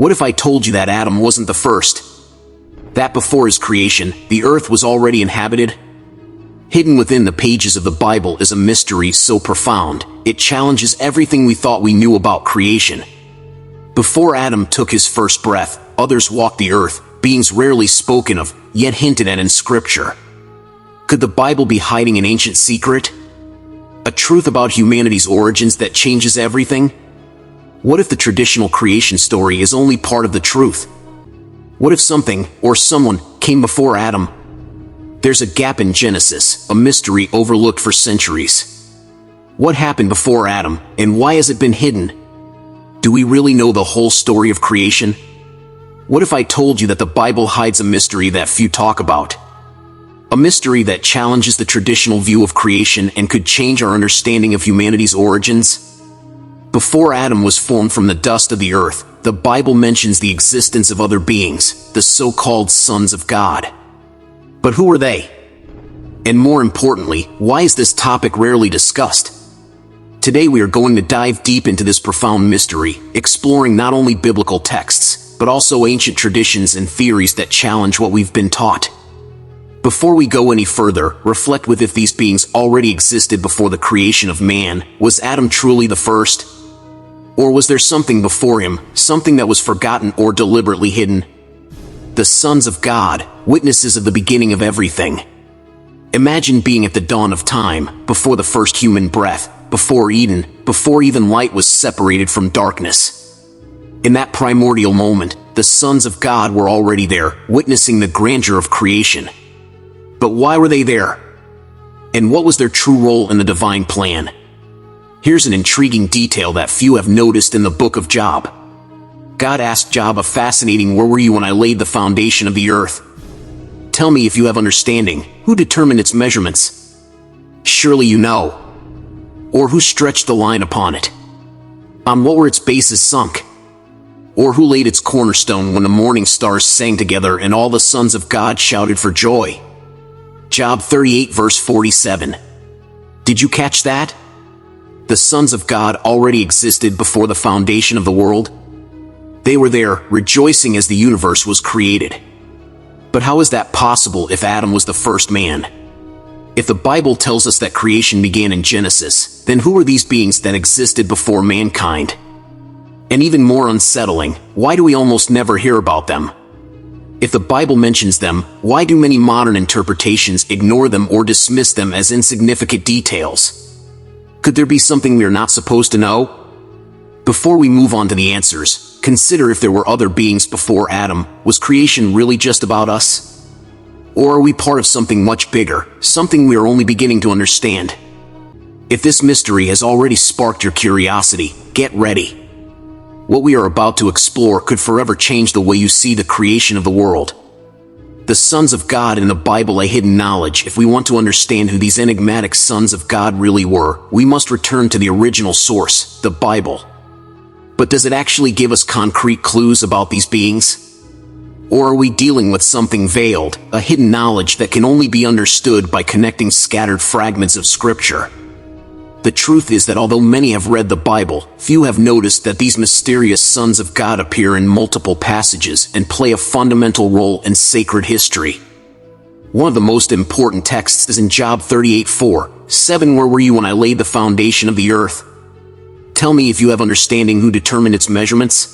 What if I told you that Adam wasn't the first? That before his creation, the earth was already inhabited? Hidden within the pages of the Bible is a mystery so profound, it challenges everything we thought we knew about creation. Before Adam took his first breath, others walked the earth, beings rarely spoken of, yet hinted at in Scripture. Could the Bible be hiding an ancient secret? A truth about humanity's origins that changes everything? What if the traditional creation story is only part of the truth? What if something, or someone, came before Adam? There's a gap in Genesis, a mystery overlooked for centuries. What happened before Adam, and why has it been hidden? Do we really know the whole story of creation? What if I told you that the Bible hides a mystery that few talk about? A mystery that challenges the traditional view of creation and could change our understanding of humanity's origins? Before Adam was formed from the dust of the earth, the Bible mentions the existence of other beings, the so-called sons of God. But who are they? And more importantly, why is this topic rarely discussed? Today we are going to dive deep into this profound mystery, exploring not only biblical texts, but also ancient traditions and theories that challenge what we've been taught. Before we go any further, reflect with if these beings already existed before the creation of man. Was Adam truly the first? Or was there something before him, something that was forgotten or deliberately hidden? The sons of God, witnesses of the beginning of everything. Imagine being at the dawn of time, before the first human breath, before Eden, before even light was separated from darkness. In that primordial moment, the sons of God were already there, witnessing the grandeur of creation. But why were they there? And what was their true role in the divine plan? Here's an intriguing detail that few have noticed in the book of Job. God asked Job a fascinating "Where were you when I laid the foundation of the earth? Tell me if you have understanding. Who determined its measurements? Surely you know. Or who stretched the line upon it? On what were its bases sunk? Or who laid its cornerstone when the morning stars sang together and all the sons of God shouted for joy?" Job 38 verse 47. Did you catch that? The sons of God already existed before the foundation of the world. They were there, rejoicing as the universe was created. But how is that possible if Adam was the first man? If the Bible tells us that creation began in Genesis, then who are these beings that existed before mankind? And even more unsettling, why do we almost never hear about them? If the Bible mentions them, why do many modern interpretations ignore them or dismiss them as insignificant details? Could there be something we are not supposed to know? Before we move on to the answers, consider if there were other beings before Adam. Was creation really just about us? Or are we part of something much bigger, something we are only beginning to understand? If this mystery has already sparked your curiosity, get ready. What we are about to explore could forever change the way you see the creation of the world. The sons of God in the Bible, a hidden knowledge. If we want to understand who these enigmatic sons of God really were, we must return to the original source, the Bible. But does it actually give us concrete clues about these beings? Or are we dealing with something veiled, a hidden knowledge that can only be understood by connecting scattered fragments of Scripture? The truth is that although many have read the Bible, few have noticed that these mysterious sons of God appear in multiple passages and play a fundamental role in sacred history. One of the most important texts is in Job 38:4, "Where were you when I laid the foundation of the earth? Tell me if you have understanding. Who determined its measurements?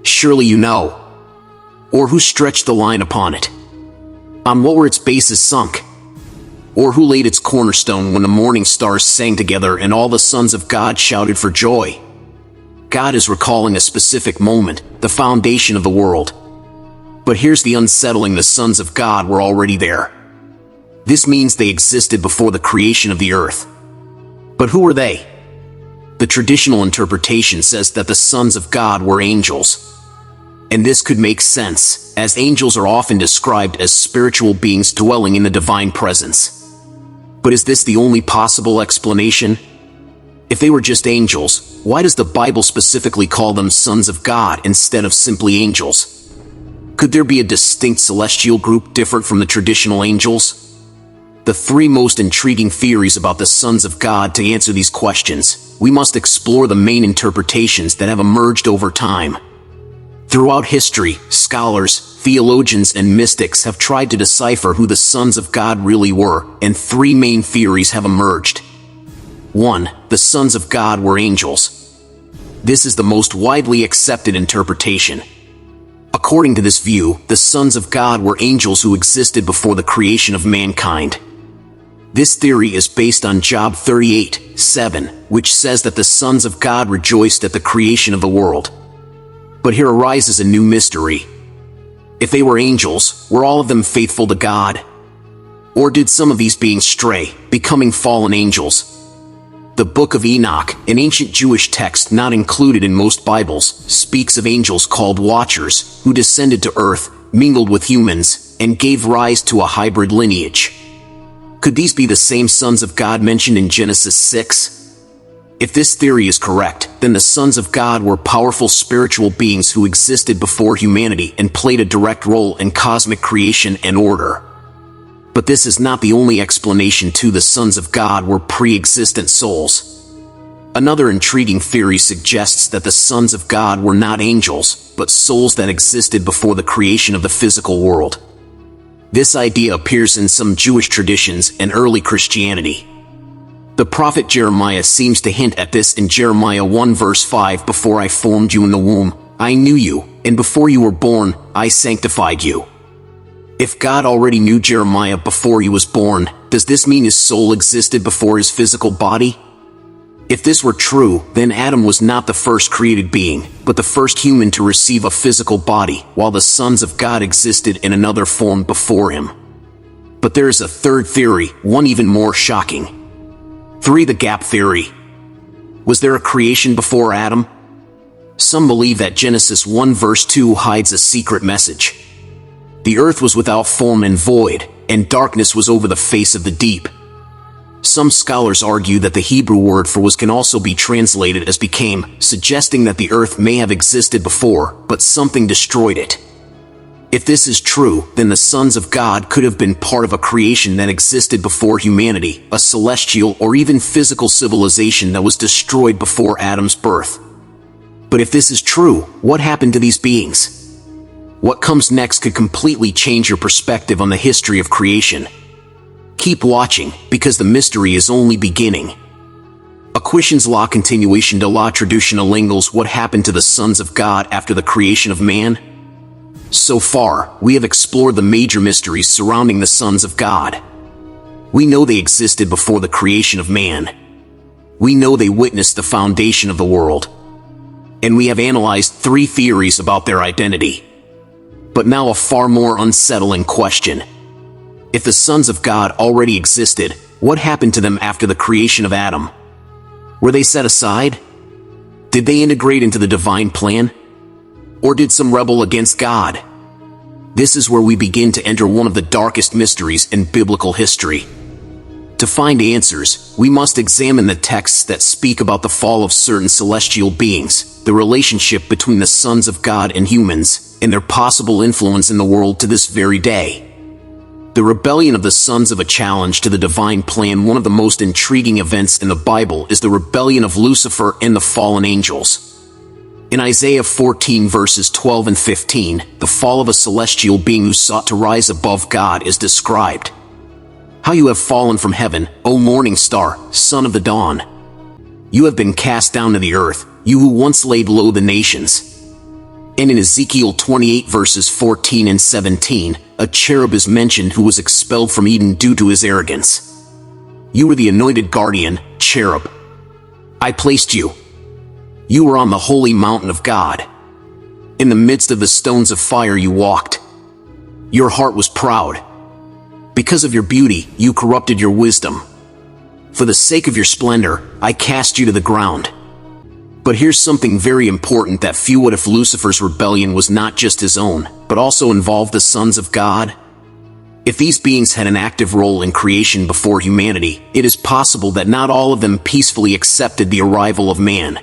Surely you know. Or who stretched the line upon it? On what were its bases sunk? Or who laid its cornerstone when the morning stars sang together and all the sons of God shouted for joy?" God is recalling a specific moment, the foundation of the world. But here's the unsettling: the sons of God were already there. This means they existed before the creation of the earth. But who were they? The traditional interpretation says that the sons of God were angels. And this could make sense, as angels are often described as spiritual beings dwelling in the divine presence. But is this the only possible explanation? If they were just angels, why does the Bible specifically call them sons of God instead of simply angels? Could there be a distinct celestial group different from the traditional angels? The three most intriguing theories about the sons of God. To answer these questions, we must explore the main interpretations that have emerged over time. Throughout history, scholars, theologians, and mystics have tried to decipher who the sons of God really were, and three main theories have emerged. 1. The sons of God were angels. This is the most widely accepted interpretation. According to this view, the sons of God were angels who existed before the creation of mankind. This theory is based on Job 38:7, which says that the sons of God rejoiced at the creation of the world. But here arises a new mystery. If they were angels, were all of them faithful to God? Or did some of these beings stray, becoming fallen angels? The Book of Enoch, an ancient Jewish text not included in most Bibles, speaks of angels called watchers, who descended to earth, mingled with humans, and gave rise to a hybrid lineage. Could these be the same sons of God mentioned in Genesis 6? If this theory is correct, then the sons of God were powerful spiritual beings who existed before humanity and played a direct role in cosmic creation and order. But this is not the only explanation to the sons of God were pre-existent souls. Another intriguing theory suggests that the sons of God were not angels, but souls that existed before the creation of the physical world. This idea appears in some Jewish traditions and early Christianity. The prophet Jeremiah seems to hint at this in Jeremiah 1 verse 5, "Before I formed you in the womb, I knew you, and before you were born, I sanctified you." If God already knew Jeremiah before he was born, does this mean his soul existed before his physical body? If this were true, then Adam was not the first created being, but the first human to receive a physical body, while the sons of God existed in another form before him. But there is a third theory, one even more shocking. 3. The gap theory. Was there a creation before Adam? Some believe that Genesis 1 verse 2 hides a secret message. The earth was without form and void, and darkness was over the face of the deep. Some scholars argue that the Hebrew word for was can also be translated as became, suggesting that the earth may have existed before, but something destroyed it. If this is true, then the sons of God could have been part of a creation that existed before humanity, a celestial or even physical civilization that was destroyed before Adam's birth. But if this is true, what happened to these beings? What comes next could completely change your perspective on the history of creation. Keep watching, because the mystery is only beginning. Equations law continuation de la traditional Lingles. What happened to the sons of God after the creation of man? So far, we have explored the major mysteries surrounding the sons of God. We know they existed before the creation of man. We know they witnessed the foundation of the world. And we have analyzed 3 theories about their identity. But now a far more unsettling question. If the sons of God already existed, what happened to them after the creation of Adam? Were they set aside? Did they integrate into the divine plan? Or did some rebel against God? This is where we begin to enter one of the darkest mysteries in biblical history. To find answers, we must examine the texts that speak about the fall of certain celestial beings, the relationship between the sons of God and humans, and their possible influence in the world to this very day. The rebellion of the sons of a challenge to the divine plan. One of the most intriguing events in the Bible is the rebellion of Lucifer and the fallen angels. In Isaiah 14 verses 12 and 15, the fall of a celestial being who sought to rise above God is described. "How you have fallen from heaven, O morning star, son of the dawn! You have been cast down to the earth, you who once laid low the nations." And in Ezekiel 28 verses 14 and 17, a cherub is mentioned who was expelled from Eden due to his arrogance. "You were the anointed guardian, cherub. I placed you. You were on the holy mountain of God. In the midst of the stones of fire you walked. Your heart was proud. Because of your beauty, you corrupted your wisdom. For the sake of your splendor, I cast you to the ground." But here's something very important that few. What if Lucifer's rebellion was not just his own, but also involved the sons of God? If these beings had an active role in creation before humanity, it is possible that not all of them peacefully accepted the arrival of man.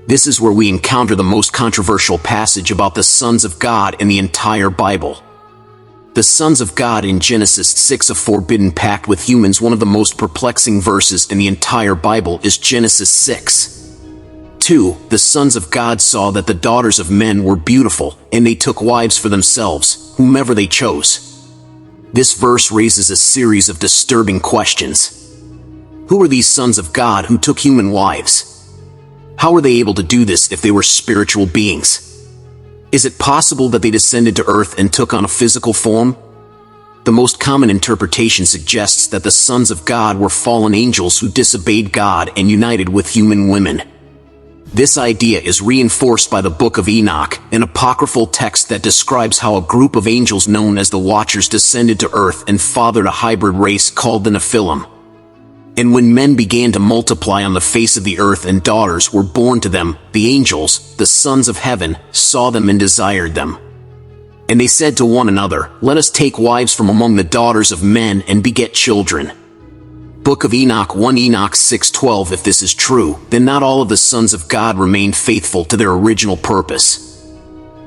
This is where we encounter the most controversial passage about the sons of God in the entire Bible. The sons of God in Genesis 6, a forbidden pact with humans. One of the most perplexing verses in the entire Bible is Genesis 6. 2. The sons of God saw that the daughters of men were beautiful, and they took wives for themselves, whomever they chose. This verse raises a series of disturbing questions. Who are these sons of God who took human wives? How were they able to do this if they were spiritual beings? Is it possible that they descended to earth and took on a physical form? The most common interpretation suggests that the sons of God were fallen angels who disobeyed God and united with human women. This idea is reinforced by the Book of Enoch, an apocryphal text that describes how a group of angels known as the Watchers descended to earth and fathered a hybrid race called the Nephilim. And when men began to multiply on the face of the earth and daughters were born to them, the angels, the sons of heaven, saw them and desired them. And they said to one another, "Let us take wives from among the daughters of men and beget children." Book of Enoch 1 Enoch 6:12. If this is true, then not all of the sons of God remained faithful to their original purpose.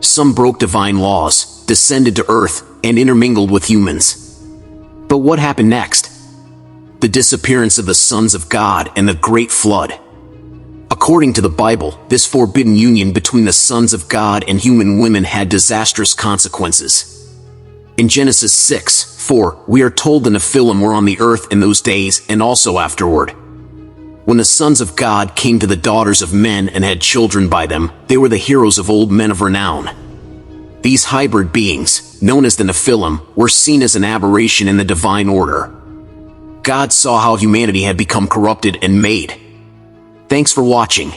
Some broke divine laws, descended to earth, and intermingled with humans. But what happened next? The disappearance of the sons of God and the Great Flood. According to the Bible, this forbidden union between the sons of God and human women had disastrous consequences. In Genesis 6:4, we are told the Nephilim were on the earth in those days and also afterward. When the sons of God came to the daughters of men and had children by them, they were the heroes of old men of renown. These hybrid beings, known as the Nephilim, were seen as an aberration in the divine order. God saw how humanity had become corrupted and made. Thanks for watching.